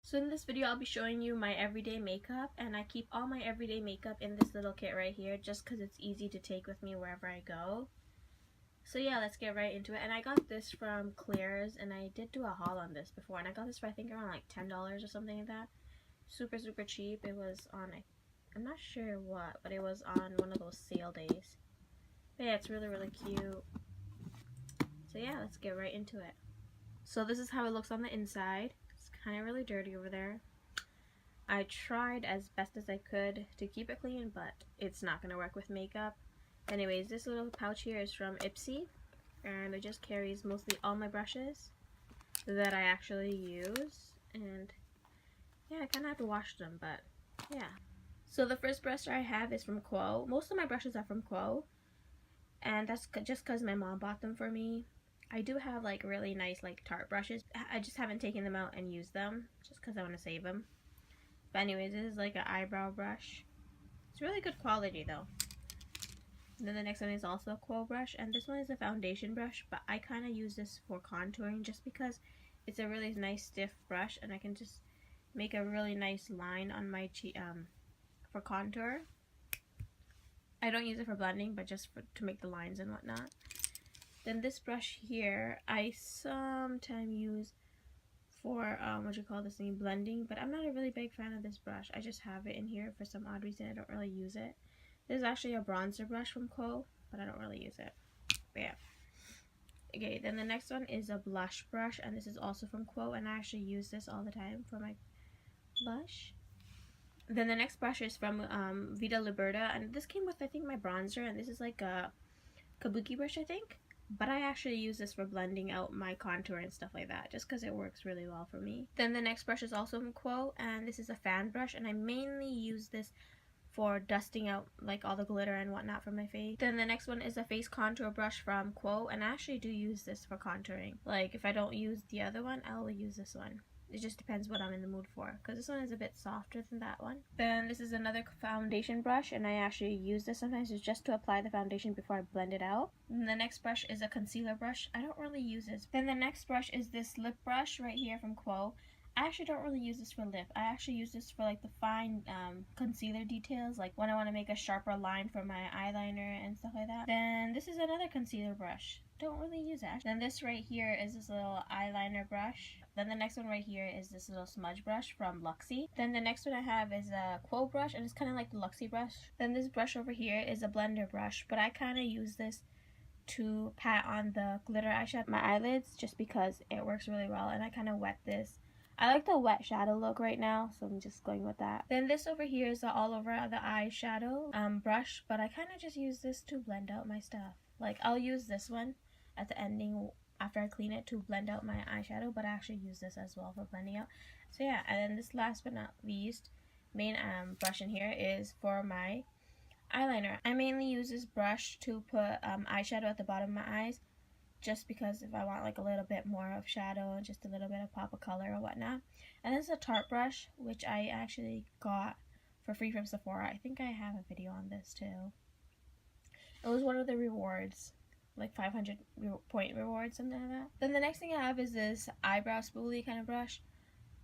So in this video I'll be showing you my everyday makeup, and I keep all my everyday makeup in this little kit right here just because it's easy to take with me wherever I go. So yeah, let's get right into it. And I got this from Claire's, and I did do a haul on this before, and I got this for I think around like $10 or something like that. Super cheap. It was on, I'm not sure what, but it was on one of those sale days. But yeah, it's really cute. So yeah, let's get right into it. So this is how it looks on the inside. It's kind of really dirty over there. I tried as best as I could to keep it clean, but it's not going to work with makeup. Anyways, this little pouch here is from Ipsy, and it just carries mostly all my brushes that I actually use. And yeah, I kind of have to wash them, but yeah. So the first brush I have is from Quo. Most of my brushes are from Quo, and that's just because my mom bought them for me. I do have like really nice like Tarte brushes. I just haven't taken them out and used them just because I want to save them. But anyways, this is like an eyebrow brush. It's really good quality though. And then the next one is also a Quo brush, and this one is a foundation brush, but I kind of use this for contouring just because it's a really nice stiff brush, and I can just make a really nice line on my cheek for contour. I don't use it for blending, but just to make the lines and whatnot. Then this brush here, I sometimes use for what you call this thing, blending, but I'm not a really big fan of this brush. I just have it in here for some odd reason. I don't really use it. This is actually a bronzer brush from Quo, but I don't really use it. But yeah. Okay, then the next one is a blush brush, and this is also from Quo, and I actually use this all the time for my blush. Then the next brush is from Vita Liberta, and this came with I think my bronzer, and this is like a kabuki brush I think. But I actually use this for blending out my contour and stuff like that, just because it works really well for me. Then the next brush is also from Quo, and this is a fan brush, and I mainly use this for dusting out like all the glitter and whatnot from my face. Then the next one is a face contour brush from Quo, and I actually do use this for contouring. Like if I don't use the other one, I'll use this one. It just depends what I'm in the mood for, because this one is a bit softer than that one. Then this is another foundation brush, and I actually use this sometimes just to apply the foundation before I blend it out. And the next brush is a concealer brush. I don't really use this. Then the next brush is this lip brush right here from Quo. I actually don't really use this for lip. I actually use this for like the fine concealer details, like when I want to make a sharper line for my eyeliner and stuff like that. Then this is another concealer brush. Don't really use it. Then this right here is this little eyeliner brush. Then the next one right here is this little smudge brush from Luxie. Then the next one I have is a Quo brush, and it's kind of like the Luxie brush. Then this brush over here is a blender brush, but I kind of use this to pat on the glitter eyeshadow, my eyelids, just because it works really well, and I kind of wet this. I like the wet shadow look right now, so I'm just going with that. Then this over here is the all over the eyeshadow brush, but I kind of just use this to blend out my stuff. Like I'll use this one at the ending after I clean it to blend out my eyeshadow, but I actually use this as well for blending out. So yeah, and then this last but not least main brush in here is for my eyeliner. I mainly use this brush to put eyeshadow at the bottom of my eyes, just because if I want like a little bit more of shadow and just a little bit of pop of color or whatnot. And this is a Tarte brush, which I actually got for free from Sephora. I think I have a video on this too. It was one of the rewards, like 500 point rewards, something like that. Then the next thing I have is this eyebrow spoolie kind of brush,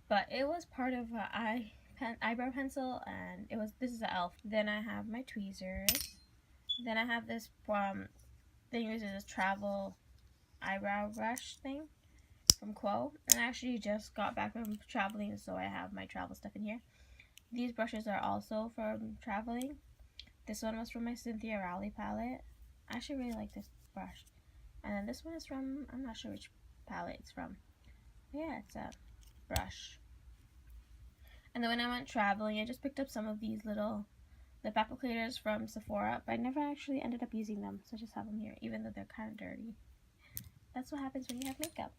but it was part of an eyebrow pencil, and this is an e.l.f. Then I have my tweezers. Then I have this thing, this is this travel eyebrow brush thing from Quo, and I actually just got back from traveling, so I have my travel stuff in here. These brushes are also from traveling. This one was from my Cynthia Rowley palette. I actually really like this brush. And then this one is from, I'm not sure which palette it's from. But yeah, it's a brush. And then when I went traveling, I just picked up some of these little lip applicators from Sephora, but I never actually ended up using them, so I just have them here, even though they're kind of dirty. That's what happens when you have makeup.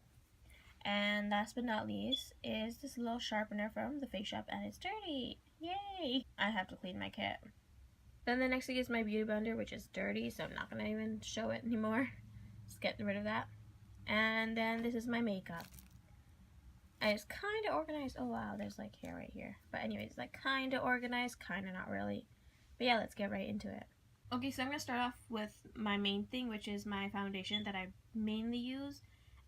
And last but not least is this little sharpener from the Face Shop, and it's dirty. Yay! I have to clean my kit. Then the next thing is my beauty blender, which is dirty, so I'm not going to even show it anymore. Just get rid of that. And then this is my makeup. And it's kind of organized. Oh wow, there's like hair right here. But anyways, like kind of organized, kind of not really. But yeah, let's get right into it. Okay, so I'm going to start off with my main thing, which is my foundation that I mainly use.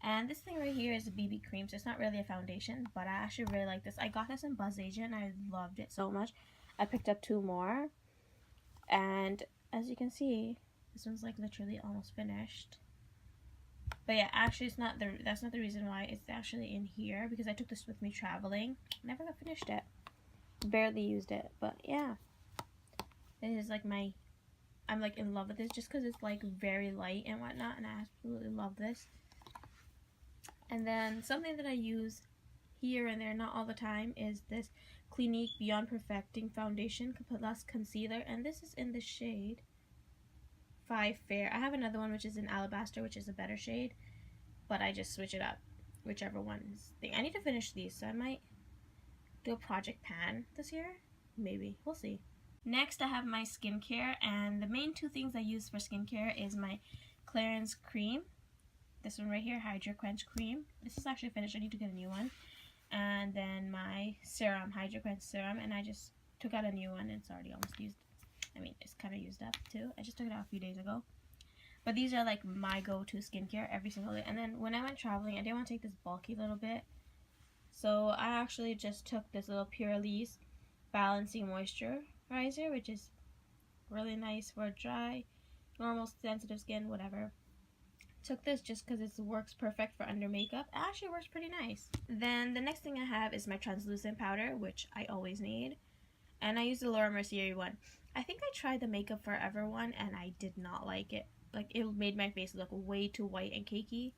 And this thing right here is a BB cream, so it's not really a foundation, but I actually really like this. I got this in Buzz Asian. I loved it so much. I picked up 2 more, and as you can see, this one's like literally almost finished. But yeah, actually that's not the reason why. It's actually in here because I took this with me traveling. Never got finished it. Barely used it, but yeah. This is like I'm like in love with this just because it's like very light and whatnot, and I absolutely love this. And then something that I use here and there, not all the time, is this Clinique Beyond Perfecting Foundation plus Concealer, and this is in the shade 5 Fair. I have another one which is in Alabaster, which is a better shade, but I just switch it up, whichever one is thing. I need to finish these, so I might do a project pan this year, maybe, we'll see. Next, I have my skincare, and the main 2 things I use for skincare is my Clarins cream. This one right here, Hydra Quench cream. This is actually finished. I need to get a new one. And then my serum, Hydra Quench serum, and I just took out a new one. It's already almost used. I mean, it's kind of used up too. I just took it out a few days ago. But these are like my go-to skincare every single day. And then when I went traveling, I didn't want to take this bulky little bit. So I actually just took this little Purelisse Balancing Moisturizer, which is really nice for dry, normal, sensitive skin, whatever. Took this just because it works perfect for under makeup. It actually works pretty nice. Then the next thing I have is my translucent powder, which I always need. And I use the Laura Mercier one. I think I tried the Makeup Forever one and I did not like it. Like, it made my face look way too white and cakey.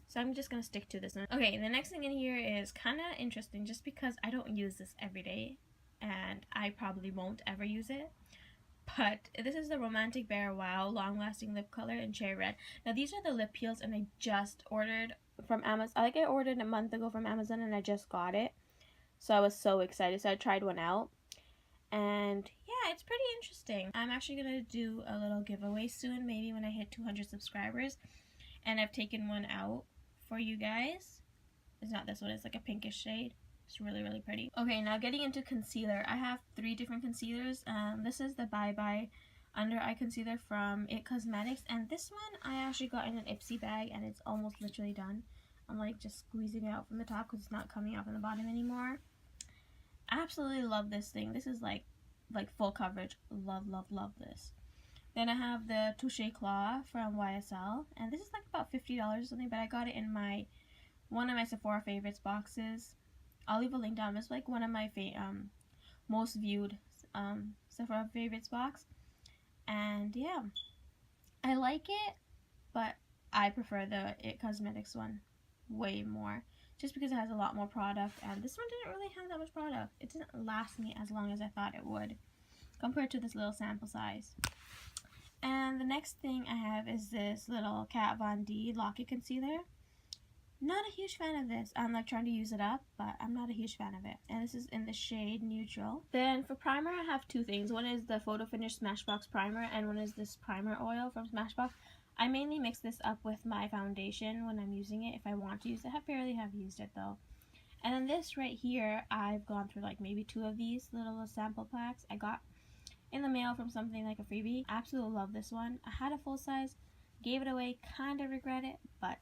So I'm just going to stick to this one. Okay, the next thing in here is kind of interesting just because I don't use this every day. And I probably won't ever use it. But this is the Romantic Bear Wow Long Lasting Lip Color in Cherry Red. Now these are the lip peels, and I just ordered from Amazon. I ordered a month ago from Amazon and I just got it. So I was so excited. So I tried one out. And yeah, it's pretty interesting. I'm actually going to do a little giveaway soon, maybe when I hit 200 subscribers. And I've taken one out for you guys. It's not this one, it's like a pinkish shade. It's really, really pretty. Okay, now getting into concealer. I have 3 different concealers. This is the Bye Bye Under Eye Concealer from It Cosmetics. And this one I actually got in an Ipsy bag and it's almost literally done. I'm like just squeezing it out from the top because it's not coming out from the bottom anymore. I absolutely love this thing. This is like full coverage. Love, love, love this. Then I have the Touche Claw from YSL. And this is like about $50 or something, but I got it in one of my Sephora favorites boxes. I'll leave a link down. It's like one of my most viewed Sephora favorites box. And yeah, I like it, but I prefer the It Cosmetics one way more. Just because it has a lot more product, and this one didn't really have that much product. It didn't last me as long as I thought it would, compared to this little sample size. And the next thing I have is this little Kat Von D Lock-It Concealer. Not a huge fan of this. I'm like trying to use it up, but I'm not a huge fan of it. And this is in the shade Neutral. Then for primer, I have 2 things. One is the Photo Finish Smashbox Primer, and one is this primer oil from Smashbox. I mainly mix this up with my foundation when I'm using it, if I want to use it. I barely have used it though. And then this right here, I've gone through like maybe 2 of these little sample packs. I got in the mail from something like a freebie. I absolutely love this one. I had a full size, gave it away, kind of regret it, but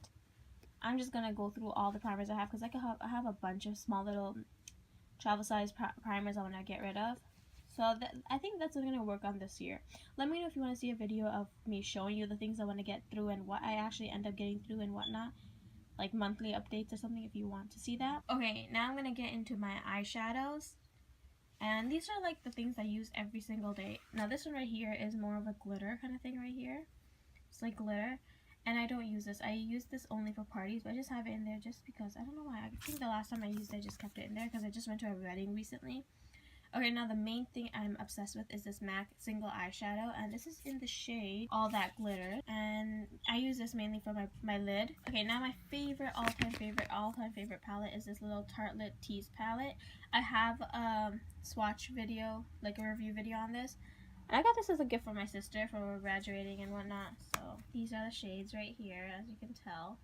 I'm just going to go through all the primers I have because I have a bunch of small little travel size primers I want to get rid of. So I think that's what I'm going to work on this year. Let me know if you want to see a video of me showing you the things I want to get through and what I actually end up getting through and whatnot. Like monthly updates or something if you want to see that. Okay, now I'm going to get into my eyeshadows. And these are like the things I use every single day. Now this one right here is more of a glitter kind of thing right here. It's like glitter. And I don't use this. I use this only for parties, but I just have it in there just because. I don't know why. I think the last time I used it, I just kept it in there because I just went to a wedding recently. Okay, now the main thing I'm obsessed with is this MAC single eyeshadow, and this is in the shade All That Glitter, and I use this mainly for my lid. Okay, now my favorite, all-time favorite palette is this little Tartelette Tease palette. I have a swatch video, like a review video on this. And I got this as a gift for my sister for graduating and whatnot, so these are the shades right here, as you can tell.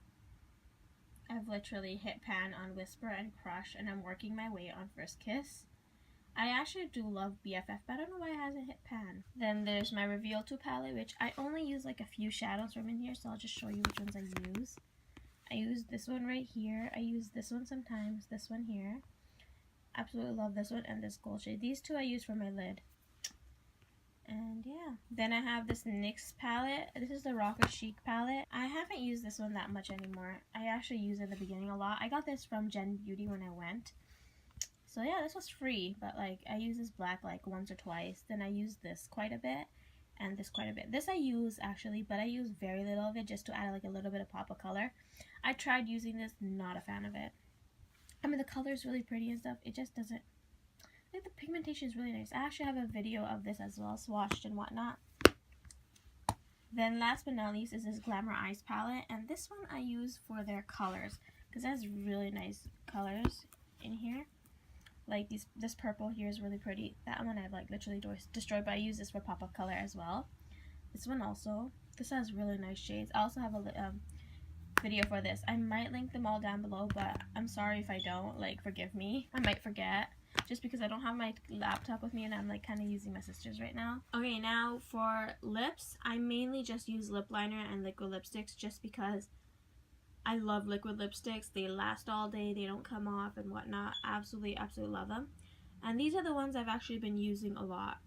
I've literally hit pan on Whisper and Crush, and I'm working my way on First Kiss. I actually do love BFF, but I don't know why it hasn't hit pan. Then there's my Reveal 2 palette, which I only use like a few shadows from in here, so I'll just show you which ones I use. I use this one right here. I use this one sometimes, this one here. Absolutely love this one and this gold shade. These two I use for my lid. And yeah, then I have this NYX palette. This is the Rocker Chic palette. I haven't used this one that much anymore. I actually used it in the beginning a lot. I got this from Gen Beauty when I went. So yeah, this was free, but like I use this black like once or twice. Then I use this quite a bit and this quite a bit. This I use actually, but I use very little of it just to add like a little bit of pop of color. I tried using this, not a fan of it. I mean, the color is really pretty and stuff. It just doesn't, like, the pigmentation is really nice. I actually have a video of this as well, swatched and whatnot. Then last but not least is this Glamour Eyes palette, and this one I use for their colors because it has really nice colors in here. Like this purple here is really pretty. That one I've like literally destroyed, but I use this for pop of color as well. This one also. This has really nice shades. I also have a video for this. I might link them all down below, but I'm sorry if I don't. Like, forgive me. I might forget just because I don't have my laptop with me and I'm like kind of using my sister's right now. Okay, now for lips, I mainly just use lip liner and liquid lipsticks just because I love liquid lipsticks. They last all day, they don't come off and whatnot. Absolutely love them. And these are the ones I've actually been using a lot.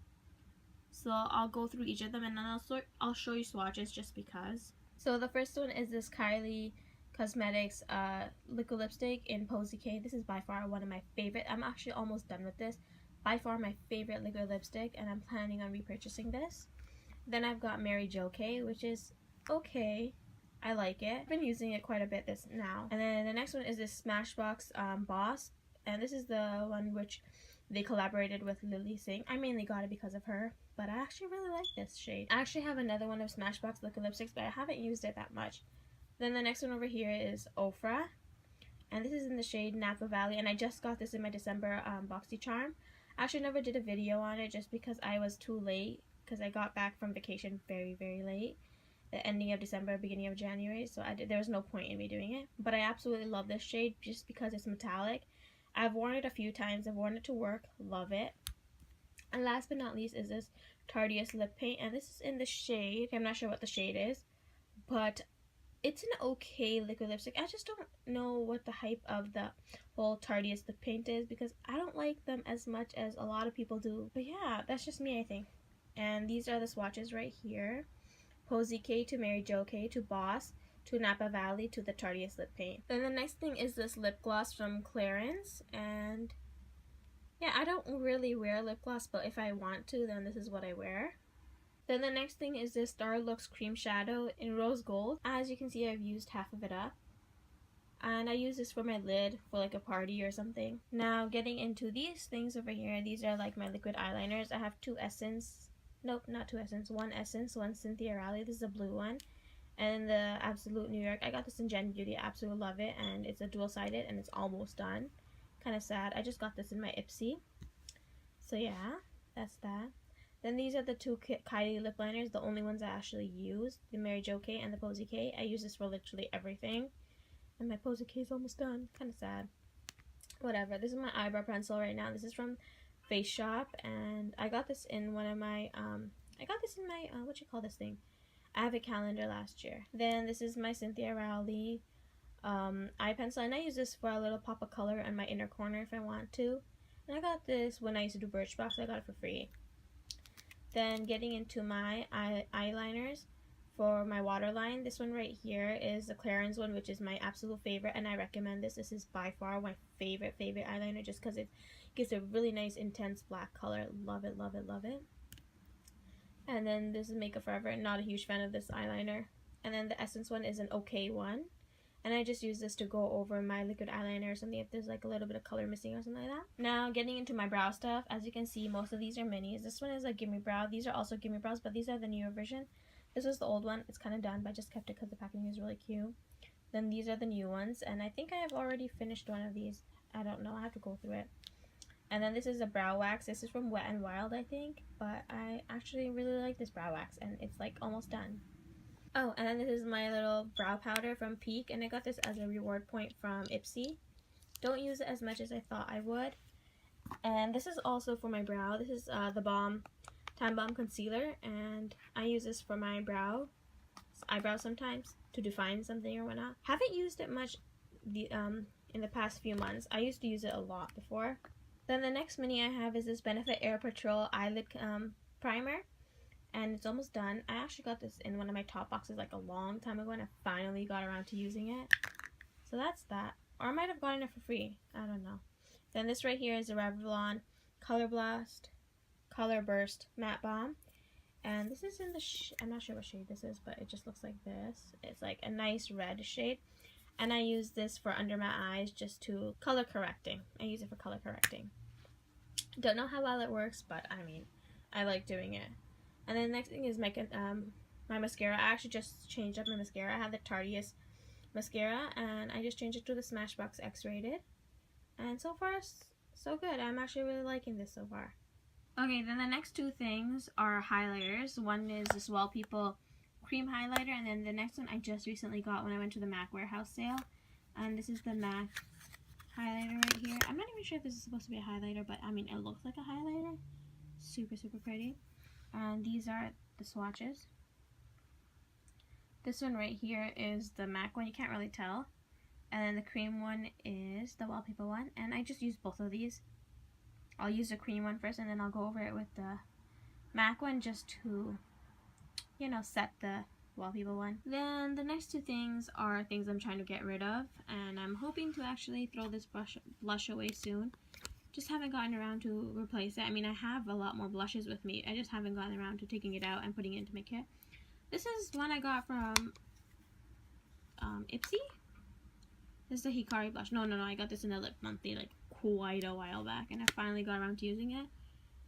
So I'll go through each of them and then I'll show you swatches just because. So the first one is this Kylie Cosmetics liquid lipstick in Posy K. This is by far one of my favorite. I'm actually almost done with this. By far my favorite liquid lipstick, and I'm planning on repurchasing this. Then I've got Mary Jo K, which is okay. I like it. I've been using it quite a bit this now. And then the next one is this Smashbox Boss, and this is the one which they collaborated with Lily Singh. I mainly got it because of her, but I actually really like this shade. I actually have another one of Smashbox liquid lipsticks, but I haven't used it that much. Then the next one over here is Ofra, and this is in the shade Napa Valley, and I just got this in my December BoxyCharm. I actually never did a video on it just because I was too late, because I got back from vacation very late, the ending of December, beginning of January, so there was no point in me doing it. But I absolutely love this shade just because it's metallic. I've worn it a few times. I've worn it to work. Love it. And last but not least is this Tarteette lip paint, and this is in the shade, I'm not sure what the shade is, but it's an okay liquid lipstick. I just don't know what the hype of the whole Tarteette lip paint is because I don't like them as much as a lot of people do. But yeah, that's just me, I think. And these are the swatches right here. Posy K to Mary Jo K to Boss to Napa Valley to the Tarteette lip paint. Then the next thing is this lip gloss from Clarins, and yeah, I don't really wear lip gloss, but if I want to, then this is what I wear. Then the next thing is this Starlux Cream Shadow in Rose Gold. As you can see, I've used half of it up. And I use this for my lid for like a party or something. Now getting into these things over here, these are like my liquid eyeliners. I have two Essence, nope, not two Essence, one Essence, one Cynthia Rowley. This is a blue one. And the Absolute New York. I got this in Gen Beauty. I absolutely love it. And it's a dual-sided and it's almost done. Kind of sad. I just got this in my Ipsy. So yeah, that's that. Then these are the two Kylie lip liners, the only ones I actually use, the Mary Jo K and the Posy K. I use this for literally everything. And my Posy K is almost done. Kind of sad. Whatever. This is my eyebrow pencil right now. This is from Face Shop, and I got this in one of my, what you call this thing? Advent calendar last year. Then this is my Cynthia Rowley eye pencil, and I use this for a little pop of color in my inner corner if I want to. And I got this when I used to do Birchbox. I got it for free. Then getting into my eyeliners for my waterline. This one right here is the Clarins one, which is my absolute favorite, and I recommend this. This is by far my favorite eyeliner just because it gives a really nice intense black color. Love it, love it, love it. And then this is Makeup Forever. Not a huge fan of this eyeliner. And then the Essence one is an okay one. And I just use this to go over my liquid eyeliner or something if there's like a little bit of color missing or something like that. Now getting into my brow stuff. As you can see, most of these are minis. This one is a Gimme Brow. These are also Gimme Brows, but these are the newer version. This was the old one. It's kind of done, but I just kept it because the packaging is really cute. Then these are the new ones, and I think I have already finished one of these. I don't know. I have to go through it. And then this is a brow wax. This is from Wet n Wild, I think, but I actually really like this brow wax, and it's like almost done. Oh, and then this is my little brow powder from Peak, and I got this as a reward point from Ipsy. Don't use it as much as I thought I would. And this is also for my brow. This is the Time Bomb Concealer, and I use this for my brow. eyebrows sometimes to define something or whatnot. Haven't used it much in the past few months. I used to use it a lot before. Then the next mini I have is this Benefit Air Patrol eyelid primer, and it's almost done. I actually got this in one of my top boxes like a long time ago, and I finally got around to using it. So that's that. Or I might have gotten it for free. I don't know. Then this right here is the Revlon Color Burst Matte Balm. And this is in the, I'm not sure what shade this is, but it just looks like this. It's like a nice red shade. And I use this for under my eyes just to color correcting. I use it for color correcting. Don't know how well it works, but I mean, I like doing it. And then the next thing is my mascara. I actually just changed up my mascara. I have the Tartelette mascara, and I just changed it to the Smashbox X-Rated. And so far, so good. I'm actually really liking this so far. Okay, then the next two things are highlighters. One is this Well People cream highlighter, and then the next one I just recently got when I went to the MAC warehouse sale. And this is the MAC highlighter right here. I'm not even sure if this is supposed to be a highlighter, but I mean, it looks like a highlighter. Super, super pretty. And these are the swatches. This one right here is the MAC one. You can't really tell. And then the cream one is the Well People one. And I just use both of these. I'll use the cream one first, and then I'll go over it with the MAC one just to, you know, set the Well People one. Then the next two things are things I'm trying to get rid of, and I'm hoping to actually throw this blush away soon. Just haven't gotten around to replace it. I mean, I have a lot more blushes with me. I just haven't gotten around to taking it out and putting it into my kit. This is one I got from Ipsy. This is the Hikari blush. No, I got this in the Lip Monthly like quite a while back, and I finally got around to using it.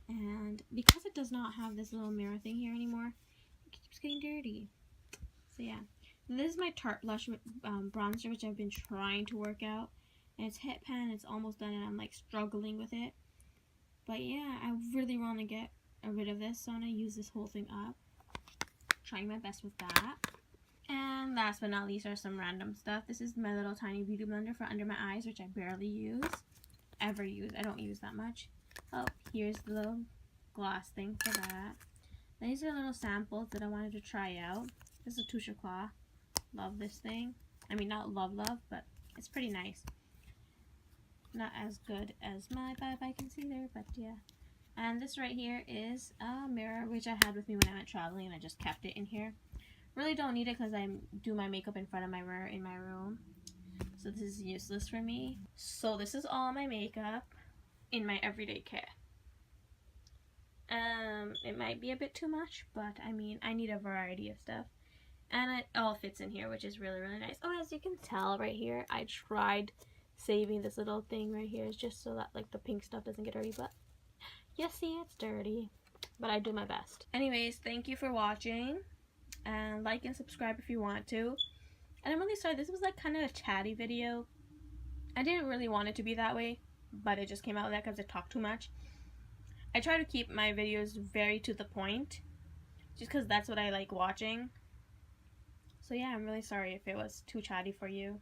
And because it does not have this little mirror thing here anymore, it keeps getting dirty. So yeah, this is my Tarte blush bronzer, which I've been trying to work out, and it's hit pan. It's almost done, and I'm like struggling with it. But yeah, I really want to get rid of this, so I'm gonna use this whole thing up. Trying my best with that. And last but not least are some random stuff. This is my little tiny beauty blender for under my eyes, which I barely use. Ever use. I don't use that much. Oh, here's the little gloss thing for that. These are little samples that I wanted to try out. This is a Touche Éclat. Love this thing. I mean, not love, but it's pretty nice. Not as good as my Bye Bye Concealer, but yeah. And this right here is a mirror, which I had with me when I went traveling, and I just kept it in here. Really don't need it because I do my makeup in front of my mirror in my room. So this is useless for me. So this is all my makeup in my everyday kit. It might be a bit too much, but I mean, I need a variety of stuff. And it all fits in here, which is really, really nice. Oh, as you can tell right here, I tried saving this little thing right here just so that like the pink stuff doesn't get dirty, but you see it's dirty. But I do my best. Anyways, thank you for watching. And like and subscribe if you want to. And I'm really sorry, this was like kind of a chatty video. I didn't really want it to be that way, but it just came out like that because I talk too much. I try to keep my videos very to the point, just because that's what I like watching. So yeah, I'm really sorry if it was too chatty for you.